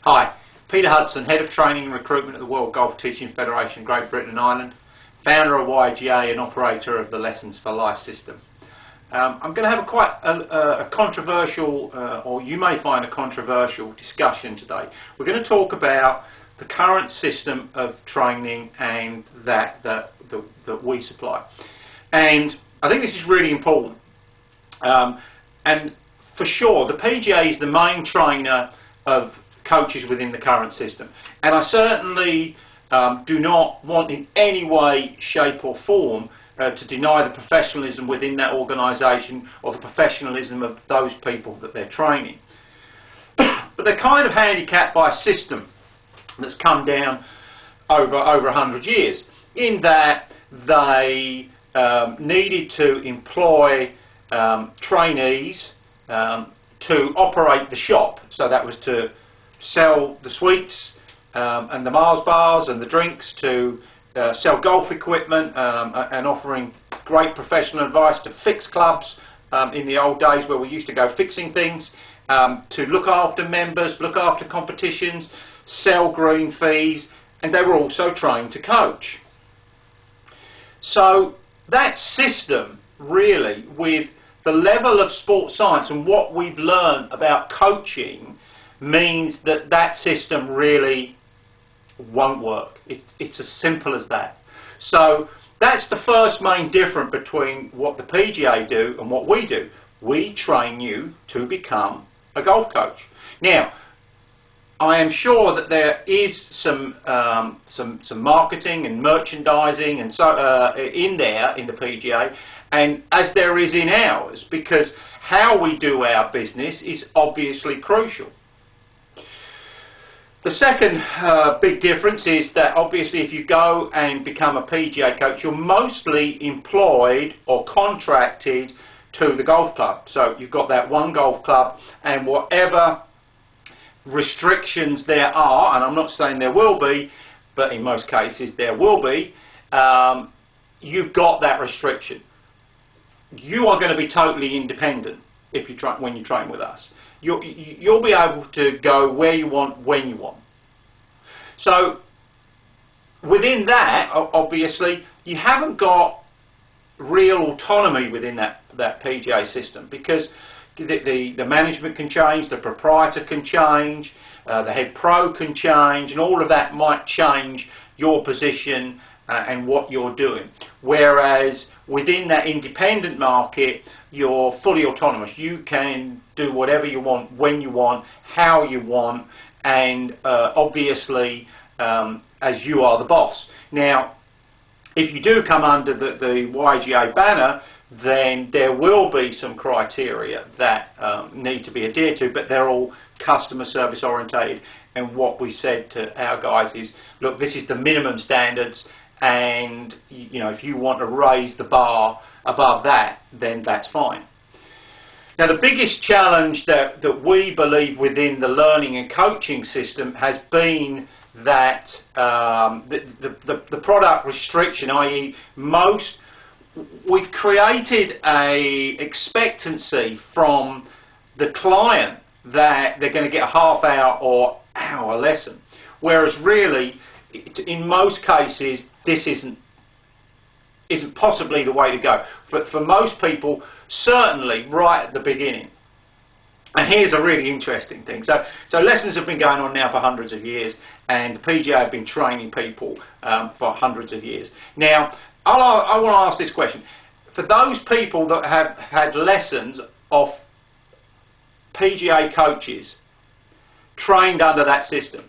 Hi, Peter Hudson, Head of Training and Recruitment at the World Golf Teaching Federation, Great Britain and Ireland, founder of Yga and operator of the Lessons for Life system. I'm going to have a controversial, or you may find a controversial discussion today. We're going to talk about the current system of training and that we supply. And I think this is really important. And for sure, the PGA is the main trainer of coaches within the current system. And I certainly do not want in any way, shape or form to deny the professionalism within that organisation or the professionalism of those people that they're training. But they're kind of handicapped by a system that's come down over 100 years, in that they needed to employ trainees to operate the shop. So that was to sell the sweets and the Mars bars and the drinks, to sell golf equipment and offering great professional advice, to fix clubs in the old days where we used to go fixing things, to look after members, look after competitions, sell green fees, and they were also trained to coach. So that system, really, with the level of sports science and what we've learned about coaching, means that that system really won't work. It's as simple as that. So that's the first main difference between what the PGA do and what we do. We train you to become a golf coach. Now, I am sure that there is some marketing and merchandising and so in the PGA, and as there is in ours, because how we do our business is obviously crucial. The second big difference is that obviously if you go and become a PGA coach, you're mostly employed or contracted to the golf club. So you've got that one golf club, and whatever restrictions there are, and I'm not saying there will be, but in most cases there will be, you've got that restriction. You are going to be totally independent if you when you train with us. You'll be able to go where you want, when you want. So within that, obviously, you haven't got real autonomy within that PGA system, because the management can change, the proprietor can change, the head pro can change, and all of that might change your position and what you're doing. Whereas within that independent market, you're fully autonomous. You can do whatever you want, when you want, how you want, and obviously as you are the boss. Now, if you do come under the YGA banner, then there will be some criteria that need to be adhered to, but they're all customer service orientated. And what we said to our guys is, look, this is the minimum standards, and you know, if you want to raise the bar above that, then that's fine. Now, the biggest challenge that we believe within the learning and coaching system has been that the product restriction, i.e. we've created a expectancy from the client that they're going to get a half-hour or hour lesson, whereas really, in most cases, this isn't possibly the way to go. For most people, certainly right at the beginning. And here's a really interesting thing. So lessons have been going on now for hundreds of years, and the PGA have been training people for hundreds of years. Now, I want to ask this question. For those people that have had lessons off PGA coaches trained under that system,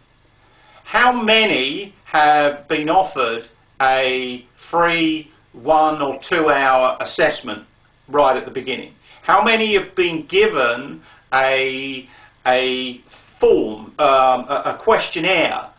how many have been offered a free 1 or 2 hour assessment right at the beginning? How many have been given a form, a questionnaire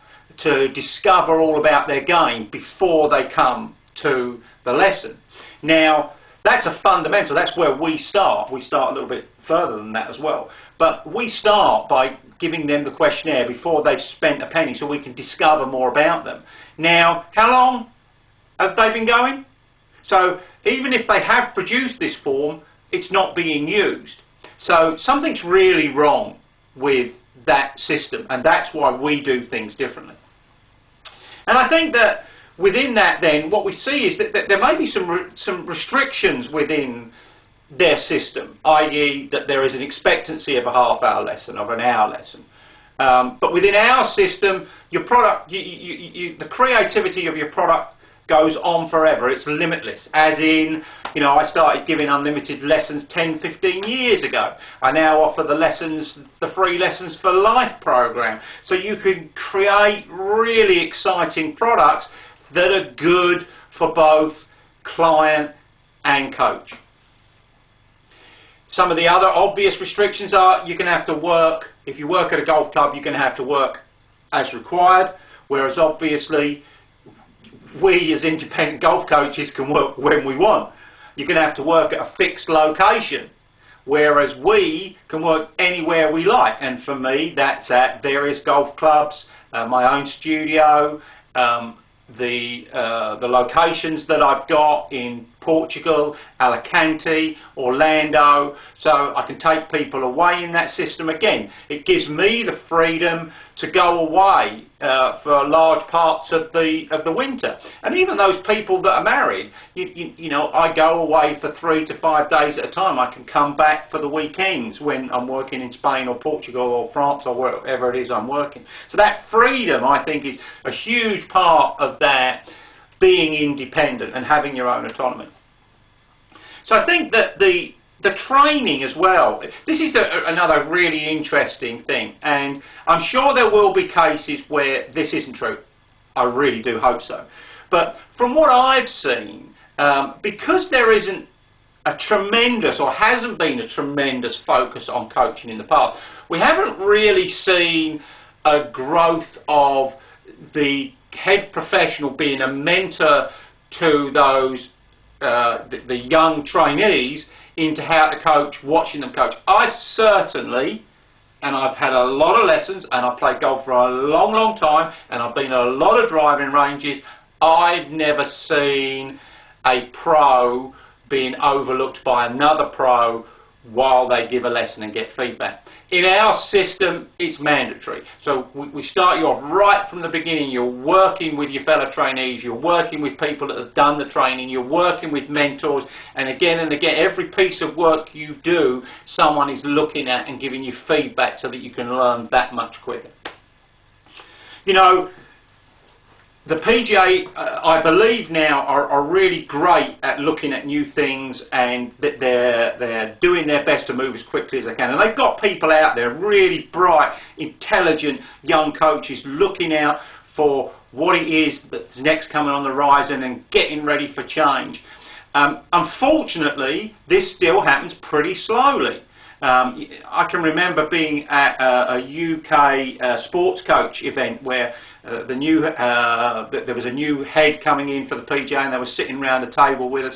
to discover all about their game before they come to the lesson? Now, that's a fundamental. That's where we start. We start a little bit further than that as well. But we start by giving them the questionnaire before they've spent a penny, so we can discover more about them. Now, how long have they been going? So even if they have produced this form, it's not being used. So something's really wrong with that system, and that's why we do things differently. And I think that within that, then, what we see is that there may be some restrictions within their system, i.e. that there is an expectancy of a half-hour lesson, of an hour lesson. But within our system, your product, the creativity of your product goes on forever. It's limitless. As in, you know, I started giving unlimited lessons 10, 15 years ago. I now offer the free Lessons for Life program. So you can create really exciting products that are good for both client and coach. Some of the other obvious restrictions are you're going to have to work, if you work at a golf club, you're going to have to work as required, whereas obviously we as independent golf coaches can work when we want. You're going to have to work at a fixed location, whereas we can work anywhere we like. And for me, that's at various golf clubs, my own studio, the locations that I've got in Portugal, Alicante, Orlando, so I can take people away in that system. Again, it gives me the freedom to go away for large parts of the winter. And even those people that are married, you know, I go away for 3 to 5 days at a time. I can come back for the weekends when I'm working in Spain or Portugal or France or wherever it is I'm working. So that freedom, I think, is a huge part of that being independent and having your own autonomy. So I think that the training as well, this is another really interesting thing, and I'm sure there will be cases where this isn't true. I really do hope so. But from what I've seen, because there isn't a tremendous, or hasn't been a tremendous focus on coaching in the past, we haven't really seen a growth of the head professional being a mentor to those the young trainees into how to coach, watching them coach. I've certainly, and I've had a lot of lessons, and I've played golf for a long, long time, and I've been at a lot of driving ranges, I've never seen a pro being overlooked by another pro while they give a lesson and get feedback. In our system, it's mandatory. So we start you off right from the beginning. You're working with your fellow trainees, you're working with people that have done the training, you're working with mentors, and again, every piece of work you do, someone is looking at and giving you feedback so that you can learn that much quicker. You know, the PGA, I believe now, are really great at looking at new things, and that they're doing their best to move as quickly as they can. And they've got people out there, really bright, intelligent young coaches, looking out for what it is that's next coming on the horizon and getting ready for change. Unfortunately, this still happens pretty slowly. I can remember being at a UK sports coach event where there was a new head coming in for the PGA, and they were sitting around the table with us.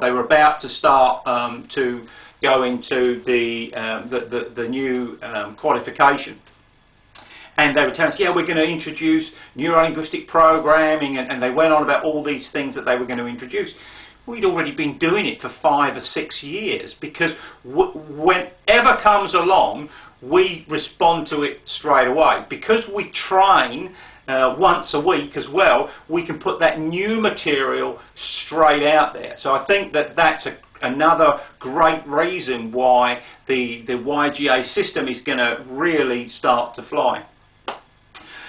They were about to start to go into the new qualification. And they were telling us, yeah, we're going to introduce neuro-linguistic programming, and they went on about all these things that they were going to introduce. We'd already been doing it for 5 or 6 years, because whenever comes along, we respond to it straight away. Because we train once a week as well, we can put that new material straight out there. So I think that that's another great reason why the YGA system is going to really start to fly.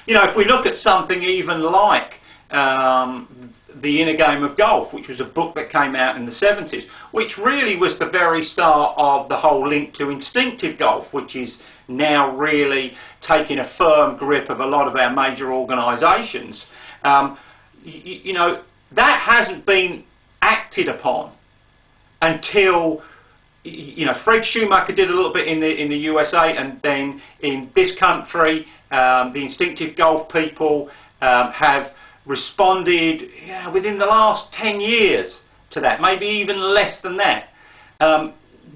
You know, if we look at something even like The Inner Game of Golf, which was a book that came out in the 70s, which really was the very start of the whole link to instinctive golf, which is now really taking a firm grip of a lot of our major organisations. You know, that hasn't been acted upon until, you know, Fred Schumacher did a little bit in the USA, and then in this country, the instinctive golf people have responded within the last 10 years to that, maybe even less than that.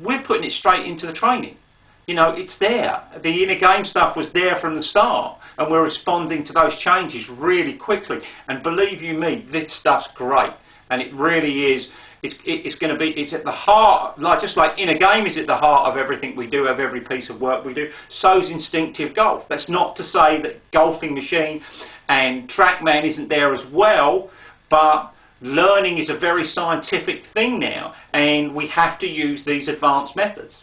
We're putting it straight into the training. You know, it's there. The inner game stuff was there from the start, and we're responding to those changes really quickly. And believe you me, this stuff's great, and it really is It's going to be, it's at the heart, just like in a game is at the heart of everything we do, of every piece of work we do, so's instinctive golf. That's not to say that Golfing Machine and TrackMan isn't there as well, but learning is a very scientific thing now, and we have to use these advanced methods.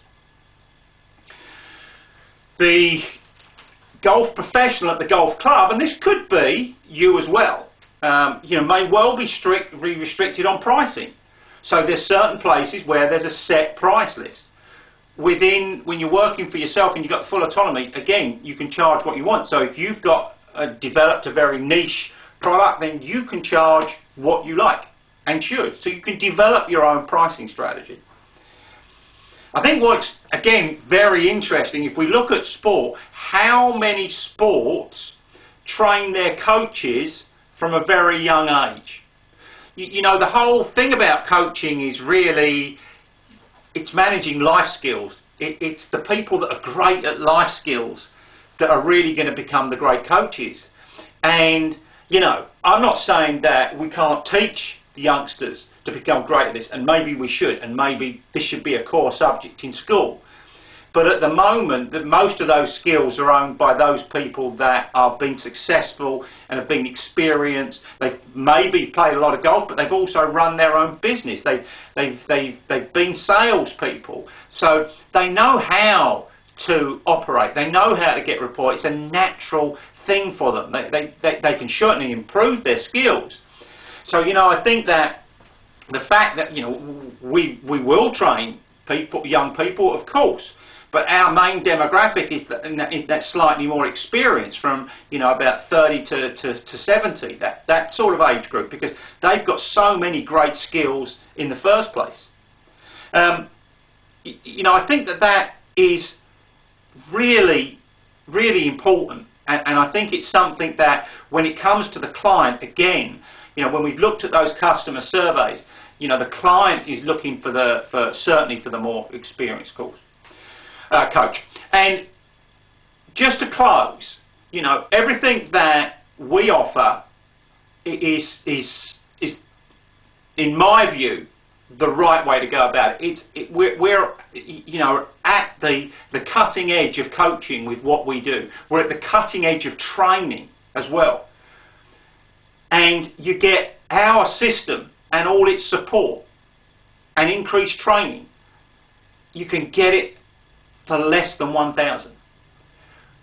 The golf professional at the golf club, and this could be you as well, may well be restricted on pricing. So there's certain places where there's a set price list. When you're working for yourself and you've got full autonomy, again, you can charge what you want. So if you've got developed a very niche product, then you can charge what you like and should. So you can develop your own pricing strategy. I think what's, again, very interesting, if we look at sport, how many sports train their coaches from a very young age? The whole thing about coaching is really, it's managing life skills. It's the people that are great at life skills that are really going to become the great coaches. And, I'm not saying that we can't teach the youngsters to become great at this, and maybe we should, and maybe this should be a core subject in school. But at the moment, most of those skills are owned by those people that are being successful and have been experienced. They've maybe played a lot of golf, but they've also run their own business. They've been salespeople, so they know how to operate. They know how to get reports. It's a natural thing for them. They can certainly improve their skills. So I think that the fact that we will train young people, of course. But our main demographic is that slightly more experience, from about 30 to 70, that sort of age group, because they've got so many great skills in the first place. I think that is really, really important, and I think it's something that when it comes to the client, again, when we've looked at those customer surveys, the client is looking certainly for the more experienced coach. And just to close, everything that we offer is in my view, the right way to go about it. We're at the cutting edge of coaching with what we do. We're at the cutting edge of training as well. And you get our system and all its support and increased training. You can get it for less than 1,000.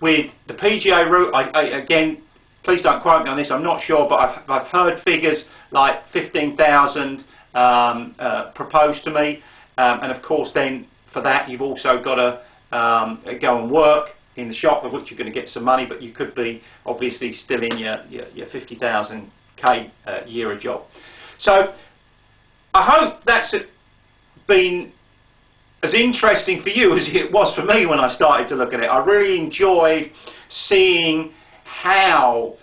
With the PGA route, again, please don't quote me on this, I'm not sure, but I've heard figures like 15,000 proposed to me, and of course then for that you've also got to go and work in the shop, of which you're going to get some money, but you could be obviously still in your 50,000 year a job. So I hope that's been as interesting for you as it was for me when I started to look at it. I really enjoyed seeing how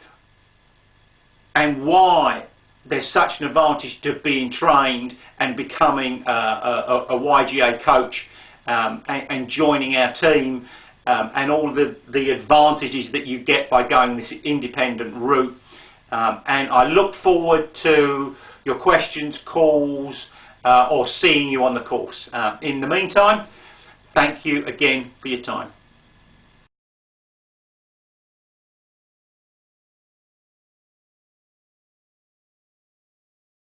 and why there's such an advantage to being trained and becoming a YGA coach and joining our team, and all the advantages that you get by going this independent route. And I look forward to your questions, calls, or seeing you on the course. In the meantime, thank you again for your time.